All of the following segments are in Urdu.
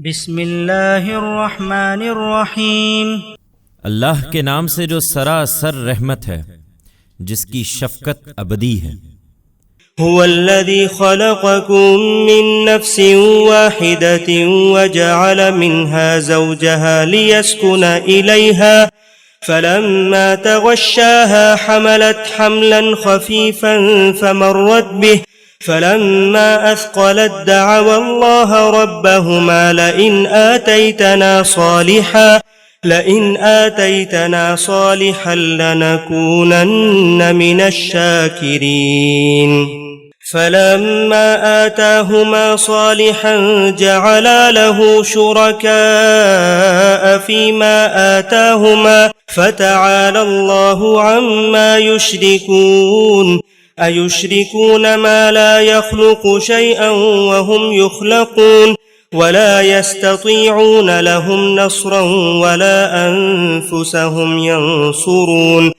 بسم اللہ الرحمن الرحیم۔ اللہ کے نام سے جو سراسر رحمت ہے، جس کی شفقت ابدی ہے۔ هو الذي خلقكم من نفس واحدة وجعل منها زوجها ليسكن إليها فلما تغشاها حملت حملا خفيفا فمرت به فلما أثقلت دعوا الله ربهما لئن آتيتنا صالحا لنكونن من الشاكرين فلما آتاهما صالحا جعلا له شركاء فيما آتاهما فتعالى الله عما يشركون أيشركون ما لا يخلق شيئا وهم يخلقون ولا يستطيعون لهم نصرا ولا أنفسهم ينصرون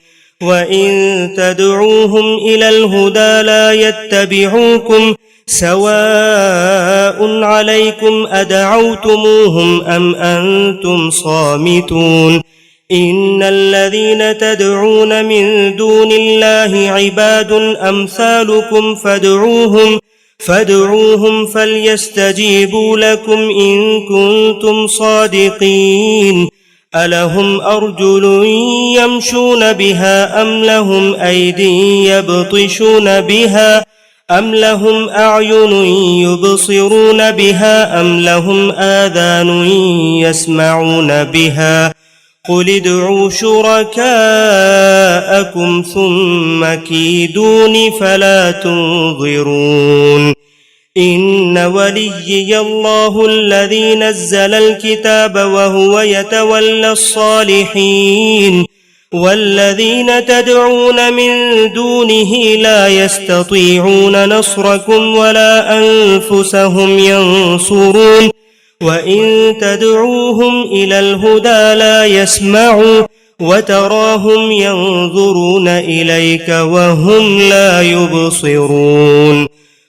وإن تدعوهم إلى الهدى لا يتبعوكم سواء عليكم أدعوتموهم أم أنتم صامتون إن الذين تدعون من دون الله عباد أمثالكم فادعوهم فليستجيبوا لكم إن كنتم صادقين ألهم أرجل يمشون بها أم لهم أيدي يبطشون بها أم لهم أعين يبصرون بها أم لهم آذان يسمعون بها قل ادعوا شركاءكم ثم كيدون فلا تنظرون إن وليي الله الذي نزل الكتاب وهو يتولى الصالحين والذين تدعون من دونه لا يستطيعون نصركم ولا أنفسهم ينصرون وَإِن تَدْعُوهُمْ إِلَى الْهُدَى لَا يَسْمَعُوا وَتَرَاهُمْ يَنظُرُونَ إِلَيْكَ وَهُمْ لَا يُبْصِرُونَ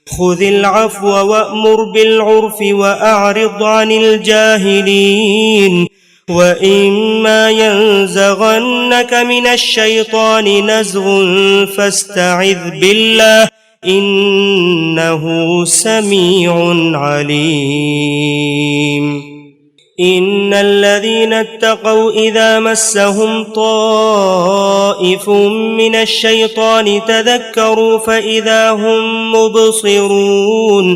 خُذِ الْعَفْوَ وَأْمُرْ بِالْعُرْفِ وَأَعْرِضْ عَنِ الْجَاهِلِينَ وَإِمَّا يَنزَغَنَّكَ مِنَ الشَّيْطَانِ نَزْغٌ فَاسْتَعِذْ بِاللَّهِ إنه سميع عليم إن الذين اتقوا إذا مسهم طائف من الشيطان تذكروا فإذا هم مبصرون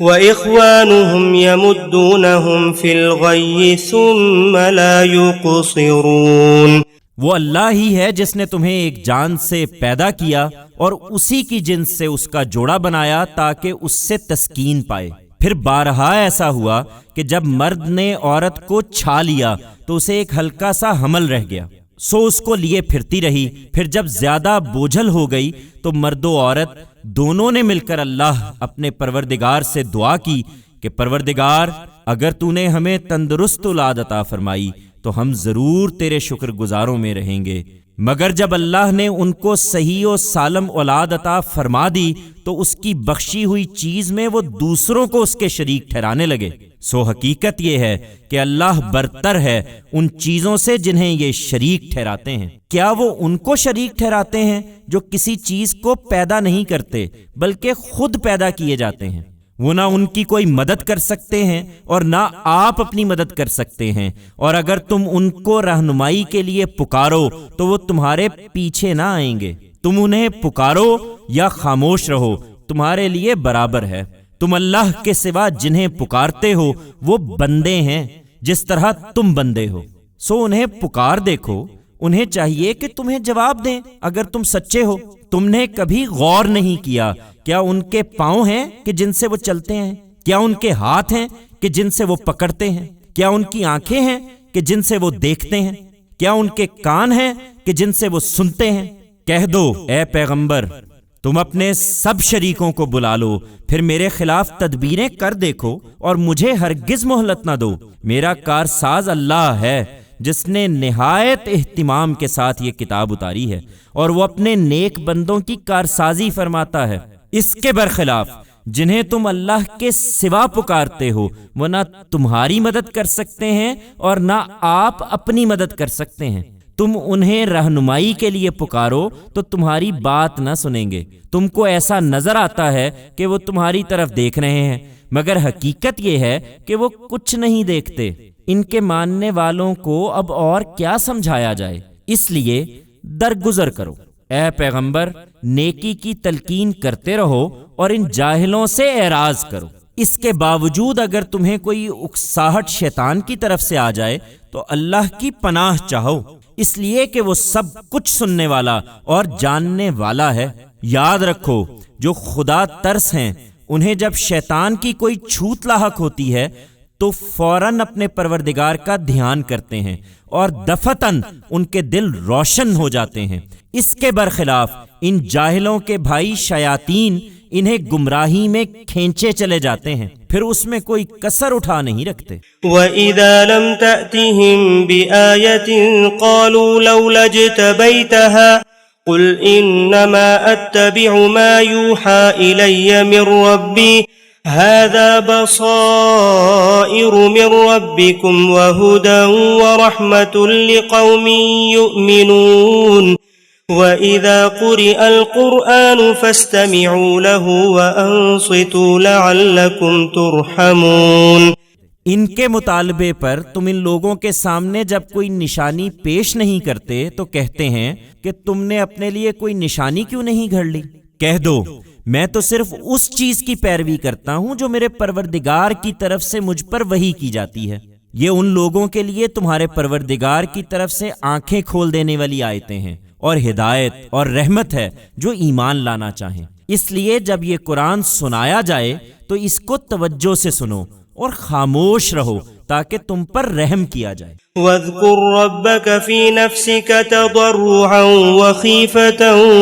وإخوانهم يمدونهم في الغي ثم لا يقصرون۔ وہ اللہ ہی ہے جس نے تمہیں ایک جان سے پیدا کیا اور اسی کی جنس سے اس کا جوڑا بنایا تاکہ اس سے تسکین پائے۔ پھر بارہا ایسا ہوا کہ جب مرد نے عورت کو چھا لیا تو اسے ایک ہلکا سا حمل رہ گیا، سو اس کو لیے پھرتی رہی۔ پھر جب زیادہ بوجھل ہو گئی تو مرد و عورت دونوں نے مل کر اللہ اپنے پروردگار سے دعا کی کہ پروردگار اگر تو نے ہمیں تندرست اولاد عطا فرمائی تو ہم ضرور تیرے شکر گزاروں میں رہیں گے۔ مگر جب اللہ نے ان کو صحیح و سالم اولاد عطا فرما دی تو اس کی بخشی ہوئی چیز میں وہ دوسروں کو اس کے شریک ٹھہرانے لگے۔ سو حقیقت یہ ہے کہ اللہ برتر ہے ان چیزوں سے جنہیں یہ شریک ٹھہراتے ہیں۔ کیا وہ ان کو شریک ٹھہراتے ہیں جو کسی چیز کو پیدا نہیں کرتے بلکہ خود پیدا کیے جاتے ہیں؟ وہ نہ ان کی کوئی مدد کر سکتے ہیں اور نہ آپ اپنی مدد کر سکتے ہیں، اور اگر تم ان کو رہنمائی کے لیے پکارو تو وہ تمہارے پیچھے نہ آئیں گے۔ تم انہیں پکارو یا خاموش رہو، تمہارے لیے برابر ہے۔ تم اللہ کے سوا جنہیں پکارتے ہو وہ بندے ہیں جس طرح تم بندے ہو، سو انہیں پکار دیکھو۔ انہیں چاہیے کہ تمہیں جواب دیں اگر تم سچے ہو۔ تم نے کبھی غور نہیں کیا کیا ان کے پاؤں ہیں کہ جن سے وہ چلتے ہیں؟ کیا ان کے ہاتھ ہیں کہ جن سے وہ پکڑتے ہیں؟ کیا ان کی آنکھیں ہیں کہ جن سے وہ دیکھتے ہیں؟ کیا ان کے کان ہیں کہ جن سے وہ سنتے ہیں؟ کہہ دو اے پیغمبر تم اپنے سب شریکوں کو بلا لو، پھر میرے خلاف تدبیریں کر دیکھو اور مجھے ہرگز مہلت نہ دو۔ میرا کارساز اللہ ہے جس نے نہایت اہتمام کے ساتھ یہ کتاب اتاری ہے اور وہ اپنے نیک بندوں کی کارسازی فرماتا ہے۔ اس کے برخلاف جنہیں تم اللہ کے سوا پکارتے ہو وہ نہ تمہاری مدد کر سکتے ہیں اور نہ آپ اپنی مدد کر سکتے ہیں۔ تم انہیں رہنمائی کے لیے پکارو تو تمہاری بات نہ سنیں گے۔ تم کو ایسا نظر آتا ہے کہ وہ تمہاری طرف دیکھ رہے ہیں، مگر حقیقت یہ ہے کہ وہ کچھ نہیں دیکھتے۔ ان کے ماننے والوں کو اب اور کیا سمجھایا جائے، اس لیے درگزر کرو۔ اے پیغمبر، نیکی کی تلقین کرتے رہو اور ان جاہلوں سے اعراض کرو۔ اس کے باوجود اگر تمہیں کوئی اکساہٹ شیطان کی طرف سے آ جائے تو اللہ کی پناہ چاہو، اس لیے کہ وہ سب کچھ سننے والا اور جاننے والا ہے۔ یاد رکھو، جو خدا ترس ہیں انہیں جب شیطان کی کوئی چھوت لاحق ہوتی ہے تو فوراً اپنے پروردگار کا دھیان کرتے ہیں اور دفتن ان کے دل روشن ہو جاتے ہیں۔ اس کے برخلاف ان جاہلوں کے بھائی شیاطین انہیں گمراہی میں کھینچے چلے جاتے ہیں، پھر اس میں کوئی کسر اٹھا نہیں رکھتے۔ وَإِذَا لَمْ تَأْتِهِمْ بِآيَةٍ قَالُوا لَوْلَا اجْتَبَيْتَهَا قُلْ إِنَّمَا أَتَّبِعُ مَا يُوحَى إِلَيَّ مِنْ رَبِّي هَذَا بَصَائِرُ مِنْ رَبِّكُمْ وَهُدًى وَرَحْمَةٌ لِقَوْمٍ يُؤْمِنُونَ وَإِذَا قُرِئَ الْقُرْآنُ فَاسْتَمِعُوا لَهُ وَأَنصِتُوا لَعَلَّكُمْ تُرْحَمُونَ۔ ان کے مطالبے پر تم ان لوگوں کے سامنے جب کوئی نشانی پیش نہیں کرتے تو کہتے ہیں کہ تم نے اپنے لیے کوئی نشانی کیوں نہیں گھڑ لی؟ کہہ دو، میں تو صرف اس چیز کی پیروی کرتا ہوں جو میرے پروردگار کی طرف سے مجھ پر وحی کی جاتی ہے۔ یہ ان لوگوں کے لیے تمہارے پروردگار کی طرف سے آنکھیں کھول دینے والی آیتیں ہیں اور ہدایت اور رحمت ہے جو ایمان لانا چاہیں۔ اس لیے جب یہ قرآن سنایا جائے تو اس کو توجہ سے سنو اور خاموش رہو تاکہ تم پر رحم کیا جائے۔ وَاذْكُرْ رَبَّكَ فِي نَفْسِكَ تَضَرُّعًا وَخِيفَةً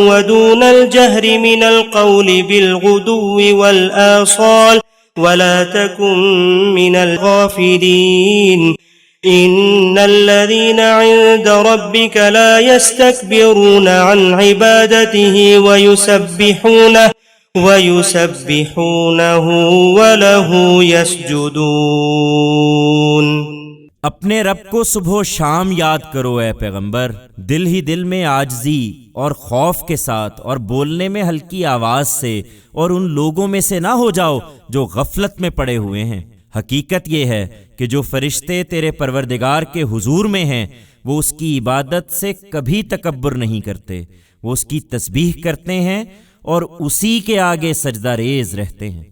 وَدُونَ الْجَهْرِ مِنَ الْقَوْلِ بِالْغُدُوِّ وَالْآصَالِ وَلَا تَكُن مِّنَ الْغَافِلِينَ إِنَّ الَّذِينَ عِندَ رَبِّكَ لَا يَسْتَكْبِرُونَ عَنْ عِبَادَتِهِ وَيُسَبِّحُونَهُ وَلَهُ يَسْجُدُونَ۔ اپنے رب کو صبح و شام یاد کرو اے پیغمبر، دل ہی دل میں عاجزی اور خوف کے ساتھ، اور بولنے میں ہلکی آواز سے، اور ان لوگوں میں سے نہ ہو جاؤ جو غفلت میں پڑے ہوئے ہیں۔ حقیقت یہ ہے کہ جو فرشتے تیرے پروردگار کے حضور میں ہیں وہ اس کی عبادت سے کبھی تکبر نہیں کرتے، وہ اس کی تسبیح کرتے ہیں اور اسی کے آگے سجدہ ریز رہتے ہیں۔